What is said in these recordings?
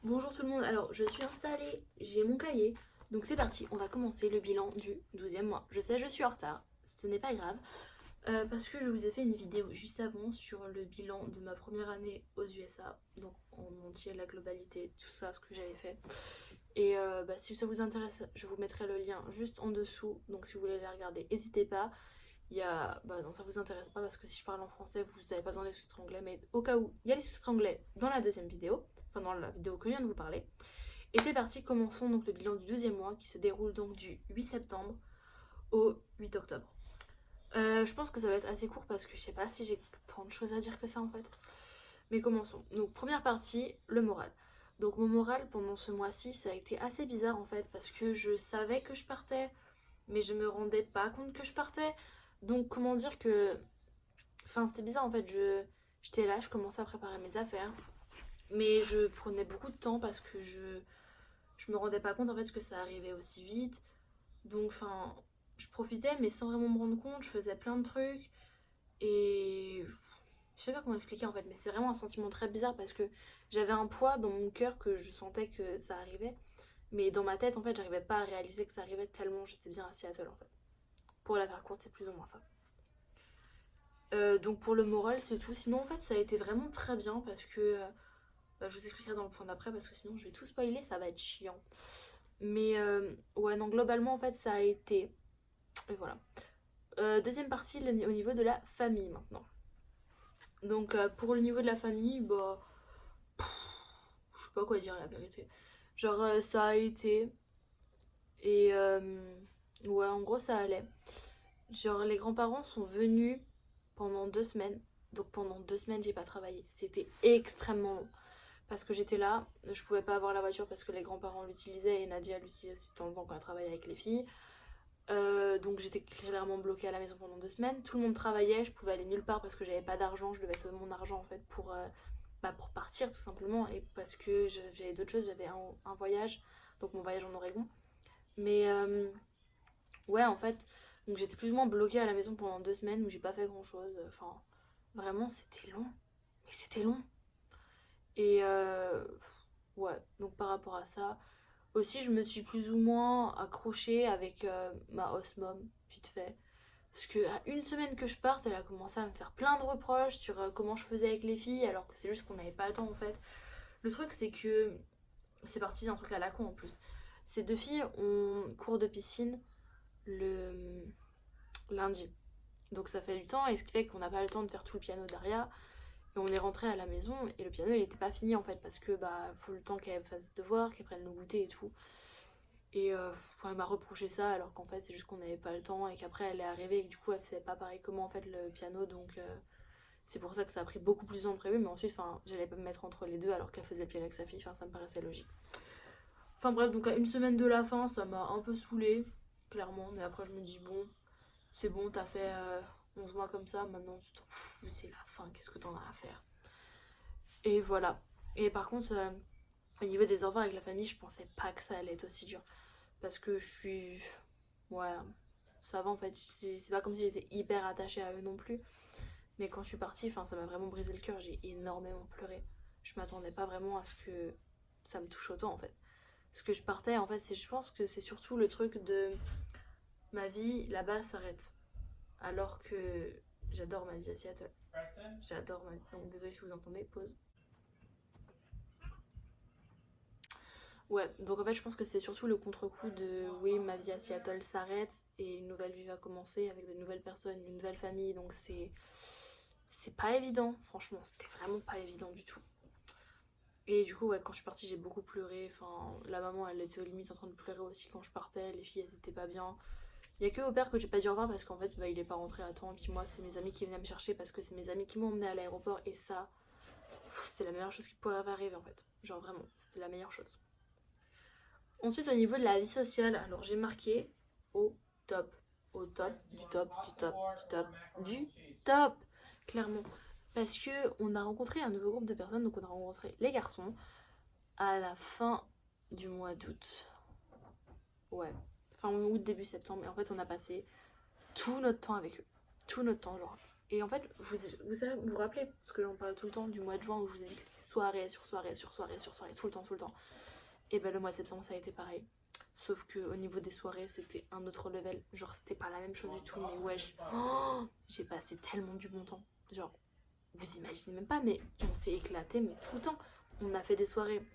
Bonjour tout le monde, alors je suis installée, j'ai mon cahier, donc c'est parti, on va commencer le bilan du 12e mois. Je sais, je suis en retard, ce n'est pas grave, parce que je vous ai fait une vidéo juste avant sur le bilan de ma première année aux USA, donc en entier, la globalité, tout ça, ce que j'avais fait. Et si ça vous intéresse, je vous mettrai le lien juste en dessous, donc si vous voulez les regarder, n'hésitez pas. Il y a... non, ça vous intéresse pas parce que si je parle en français, vous n'avez pas besoin des sous-titres anglais, mais au cas où, il y a les sous-titres anglais dans la deuxième vidéo, enfin dans la vidéo que je viens de vous parler. Et c'est parti, commençons donc le bilan du 12e mois qui se déroule donc du 8 septembre au 8 octobre. Je pense que ça va être assez court parce que je sais pas si j'ai tant de choses à dire que ça en fait. Mais commençons. Donc première partie, le moral. Donc mon moral pendant ce mois-ci, ça a été assez bizarre en fait parce que je savais que je partais, mais je me rendais pas compte que je partais. Donc comment dire que... Enfin c'était bizarre en fait, j'étais là, je commençais à préparer mes affaires, mais je prenais beaucoup de temps parce que je me rendais pas compte en fait que ça arrivait aussi vite. Donc enfin, je profitais mais sans vraiment me rendre compte, je faisais plein de trucs et je sais pas comment expliquer en fait, mais c'est vraiment un sentiment très bizarre parce que j'avais un poids dans mon cœur que je sentais que ça arrivait, mais dans ma tête en fait, j'arrivais pas à réaliser que ça arrivait tellement j'étais bien à Seattle en fait. Pour la faire courte, c'est plus ou moins ça. Donc pour le moral, c'est tout. Sinon, en fait, ça a été vraiment très bien parce que je vous expliquerai dans le point d'après parce que sinon je vais tout spoiler, ça va être chiant. Mais ouais, non, globalement, en fait, ça a été. Et voilà. Deuxième partie, au niveau de la famille maintenant. Donc pour le niveau de la famille, je sais pas quoi dire la vérité. Genre, ça a été. Et ouais, en gros, ça allait. Genre, les grands-parents sont venus pendant 2 semaines. Donc pendant 2 semaines, j'ai pas travaillé. C'était extrêmement long. Parce que j'étais là, je pouvais pas avoir la voiture parce que les grands-parents l'utilisaient et Nadia l'utilisait aussi de temps en temps quand elle travaillait avec les filles. Donc j'étais clairement bloquée à la maison pendant 2 semaines. Tout le monde travaillait, je pouvais aller nulle part parce que j'avais pas d'argent. Je devais sauver mon argent en fait pour partir tout simplement. Et parce que j'avais d'autres choses, j'avais un voyage, donc mon voyage en Oregon. Mais ouais, en fait, donc j'étais plus ou moins bloquée à la maison pendant 2 semaines où j'ai pas fait grand chose. Enfin, vraiment, c'était long. Mais c'était long. Et ouais, donc par rapport à ça, aussi je me suis plus ou moins accrochée avec ma host mom, vite fait. Parce qu'à une semaine que je parte, elle a commencé à me faire plein de reproches sur comment je faisais avec les filles, alors que c'est juste qu'on n'avait pas le temps en fait. Le truc c'est que c'est parti d'un truc à la con en plus. Ces deux filles ont cours de piscine le lundi. Donc ça fait du temps et ce qui fait qu'on n'a pas le temps de faire tout le piano d'Aria. Et on est rentré à la maison et le piano il était pas fini en fait parce que faut le temps qu'elle fasse devoir, qu'elle prenne le goûter et tout. Et elle m'a reproché ça alors qu'en fait c'est juste qu'on n'avait pas le temps et qu'après elle est arrivée et que du coup elle faisait pas pareil que moi en fait le piano donc c'est pour ça que ça a pris beaucoup plus de temps que prévu mais ensuite j'allais pas me mettre entre les deux alors qu'elle faisait le piano avec sa fille, ça me paraissait logique. Enfin bref, donc à une semaine de la fin ça m'a un peu saoulée clairement, mais après je me dis bon c'est bon, t'as fait 11 mois comme ça, maintenant tu t'en fous, c'est la fin, qu'est-ce que t'en as à faire. Et voilà. Et par contre, au niveau des enfants avec la famille, je pensais pas que ça allait être aussi dur. Parce que je suis. Ouais, ça va en fait. C'est pas comme si j'étais hyper attachée à eux non plus. Mais quand je suis partie, ça m'a vraiment brisé le cœur. J'ai énormément pleuré. Je m'attendais pas vraiment à ce que ça me touche autant en fait. Ce que je partais en fait, je pense que c'est surtout le truc de ma vie là-bas s'arrête. Alors que j'adore ma vie à Seattle. J'adore ma vie. Donc désolé si vous entendez, pause. Ouais, donc en fait, je pense que c'est surtout le contre-coup de oui, ma vie à Seattle s'arrête et une nouvelle vie va commencer avec de nouvelles personnes, une nouvelle famille, donc c'est pas évident, franchement, c'était vraiment pas évident du tout. Et du coup, ouais, quand je suis partie, j'ai beaucoup pleuré. Enfin, la maman, elle était aux limites en train de pleurer aussi quand je partais. Les filles, elles étaient pas bien. Il y a que au père que j'ai pas dit au revoir parce qu'en fait, il est pas rentré à temps. Et puis moi, c'est mes amis qui venaient me chercher parce que c'est mes amis qui m'ont emmené à l'aéroport. Et ça, c'était la meilleure chose qui pourrait arriver en fait. Genre vraiment, c'était la meilleure chose. Ensuite, au niveau de la vie sociale, alors j'ai marqué au top, au top, du top, du top, du top, du top, clairement. Parce que on a rencontré un nouveau groupe de personnes, donc on a rencontré les garçons à la fin du mois d'août. Ouais, fin août, début septembre. Et en fait, on a passé tout notre temps avec eux. Tout notre temps, genre. Et en fait, vous vous rappelez, parce que j'en parle tout le temps, du mois de juin où je vous ai dit que c'était soirée sur soirée sur soirée sur soirée, tout le temps, tout le temps. Et ben le mois de septembre ça a été pareil. Sauf que au niveau des soirées c'était un autre level. Genre c'était pas la même chose du tout, mais ouais, j'ai passé tellement du bon temps. Genre, vous imaginez même pas, mais on s'est éclaté, mais tout le temps. On a fait des soirées.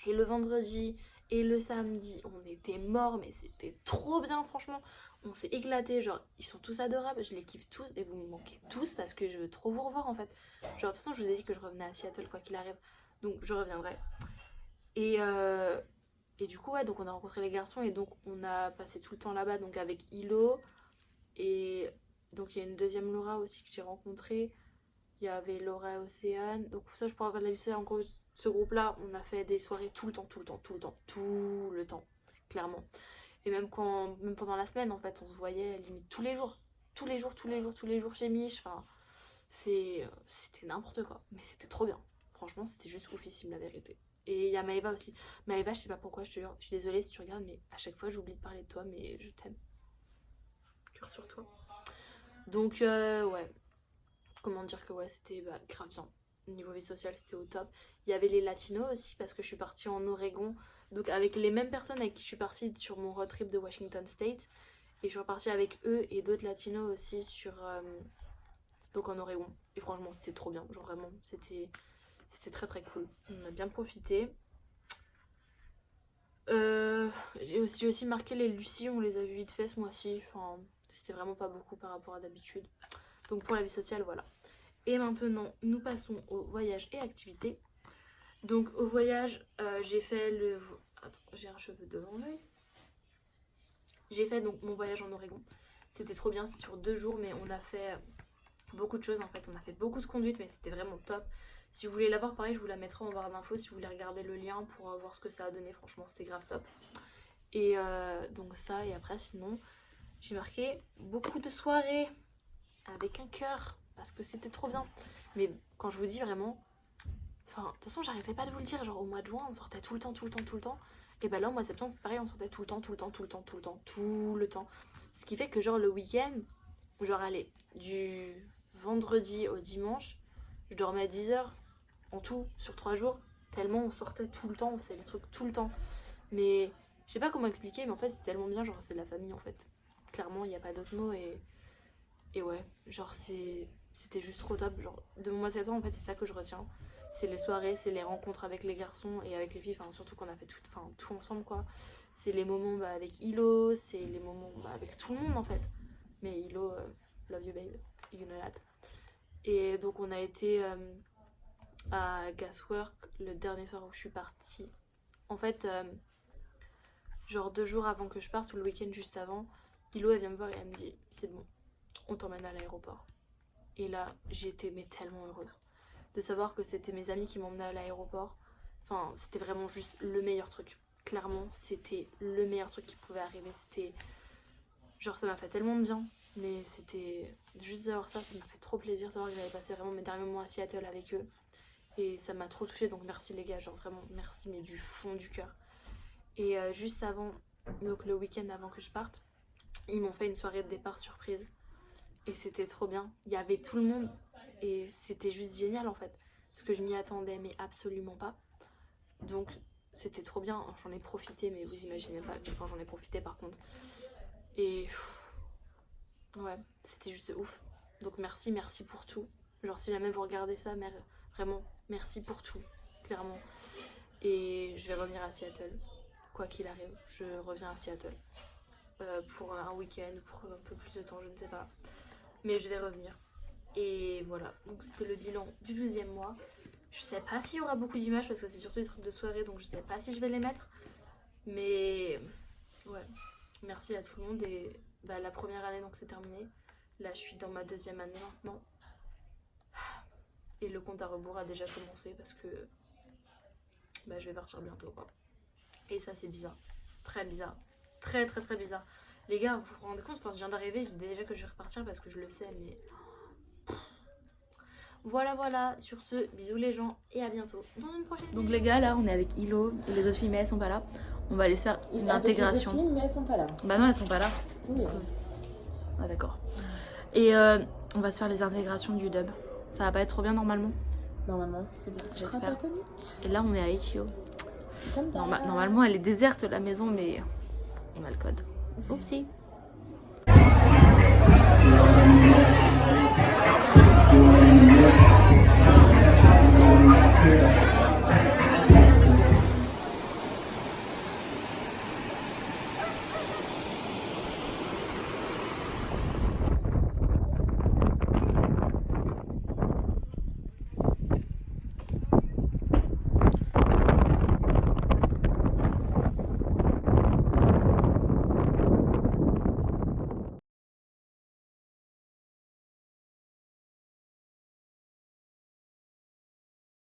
Et le vendredi et le samedi, on était morts, mais c'était trop bien, franchement. On s'est éclaté, genre, ils sont tous adorables, je les kiffe tous et vous me manquez tous parce que je veux trop vous revoir en fait. Genre, de toute façon, je vous ai dit que je revenais à Seattle quoi qu'il arrive, donc je reviendrai. Et, euh, et du coup, ouais, donc on a rencontré les garçons et donc on a passé tout le temps là-bas, donc avec Hilo. Et donc il y a une deuxième Laura aussi que j'ai rencontrée. Il y avait Laura et Océane. Donc ça, je pourrais regarder la vie. En gros, ce groupe-là, on a fait des soirées tout le temps, tout le temps, tout le temps, tout le temps, clairement. Et même pendant la semaine, en fait, on se voyait limite tous les jours. Tous les jours, tous les jours, tous les jours chez Mich. Enfin, c'était n'importe quoi. Mais c'était trop bien. Franchement, c'était juste oufissime, la vérité. Et il y a Maëva aussi. Maëva, je sais pas pourquoi, je te jure, je suis désolée si tu regardes, mais à chaque fois, j'oublie de parler de toi, mais je t'aime. Cœur sur toi. Donc, ouais. Comment dire que ouais, c'était grave bien. Niveau vie sociale, c'était au top. Il y avait les latinos aussi parce que je suis partie en Oregon. Donc avec les mêmes personnes avec qui je suis partie sur mon road trip de Washington State. Et je suis repartie avec eux et d'autres latinos aussi donc en Oregon. Et franchement, c'était trop bien. Genre vraiment, c'était très très cool. On a bien profité. J'ai aussi marqué les Lucie, on les a vues vite fait ce mois-ci. Enfin, c'était vraiment pas beaucoup par rapport à d'habitude. Donc pour la vie sociale, voilà. Et maintenant, nous passons au voyage et activités. Donc au voyage, j'ai fait le... Attends, j'ai un cheveu devant l'œil. J'ai fait donc mon voyage en Oregon. C'était trop bien, c'est sur 2 jours, mais on a fait beaucoup de choses en fait. On a fait beaucoup de conduite, mais c'était vraiment top. Si vous voulez la voir, pareil, je vous la mettrai en barre d'infos si vous voulez regarder le lien pour voir ce que ça a donné. Franchement, c'était grave top. Et donc ça, et après, sinon, j'ai marqué beaucoup de soirées avec un cœur parce que c'était trop bien. Mais quand je vous dis vraiment, enfin, de toute façon, j'arrêtais pas de vous le dire. Genre au mois de juin, on sortait tout le temps, tout le temps, tout le temps. Et bah là, au mois de septembre, c'est pareil, on sortait tout le temps, tout le temps, tout le temps, tout le temps, tout le temps. Ce qui fait que genre le week-end, genre allez, du vendredi au dimanche, je dormais à 10 heures en tout sur 3 jours. Tellement on sortait tout le temps, on faisait des trucs tout le temps. Mais je sais pas comment expliquer, mais en fait c'est tellement bien, genre c'est de la famille en fait. Clairement, il n'y a pas d'autre mot et ouais, genre c'était juste trop top. Genre de mon mois de septembre, en fait, c'est ça que je retiens. C'est les soirées, c'est les rencontres avec les garçons et avec les filles, enfin surtout qu'on a fait tout ensemble quoi. C'est les moments avec Hilo, c'est les moments avec tout le monde en fait. Mais Hilo, love you babe, you know that. Et donc on a été à Gaswork le dernier soir où je suis partie. En fait, genre 2 jours avant que je parte, ou le week-end juste avant, Hilo elle vient me voir et elle me dit c'est bon, on t'emmène à l'aéroport. Et là j'ai été mais tellement heureuse de savoir que c'était mes amis qui m'emmenaient à l'aéroport. Enfin c'était vraiment juste le meilleur truc. Clairement c'était le meilleur truc qui pouvait arriver. C'était genre ça m'a fait tellement de bien. Mais c'était juste d'avoir ça m'a fait trop plaisir de savoir que j'avais passé vraiment mes derniers moments à Seattle avec eux. Et ça m'a trop touchée, donc merci les gars, genre vraiment merci mais du fond du cœur. Et juste avant, donc le week-end avant que je parte, ils m'ont fait une soirée de départ surprise. Et c'était trop bien. Il y avait tout le monde et c'était juste génial en fait. Parce que je m'y attendais mais absolument pas. Donc c'était trop bien. J'en ai profité mais vous imaginez pas quand j'en ai profité par contre. Et ouais, c'était juste ouf. Donc merci pour tout. Genre si jamais vous regardez ça, vraiment merci pour tout. Clairement. Et je vais revenir à Seattle. Quoi qu'il arrive, je reviens à Seattle. Pour un week-end, pour un peu plus de temps, je ne sais pas. Mais je vais revenir. Et voilà, donc c'était le bilan du 12e mois. Je sais pas s'il y aura beaucoup d'images parce que c'est surtout des trucs de soirée, donc je sais pas si je vais les mettre. Mais ouais, merci à tout le monde. Et la première année donc c'est terminé. Là je suis dans ma 2e année maintenant. Et le compte à rebours a déjà commencé parce que je vais partir bientôt quoi. Et ça c'est bizarre, très bizarre, très très très bizarre. Les gars, vous vous rendez compte, je viens d'arriver, je dis déjà que je vais repartir parce que je le sais, mais... Voilà, sur ce, bisous les gens et à bientôt dans une prochaine vidéo. Donc les gars, là on est avec Hilo et les autres filles mais elles sont pas là. On va aller se faire une intégration. Les autres filles, mais elles sont pas là. Bah non, elles sont pas là. Oui. Ah d'accord. Et on va se faire les intégrations du dub. Ça va pas être trop bien normalement. Normalement, c'est bien. J'espère. Et là, on est à Ichio. Comme d'hab. Normalement, elle est déserte la maison, mais on a le code. Oupsie.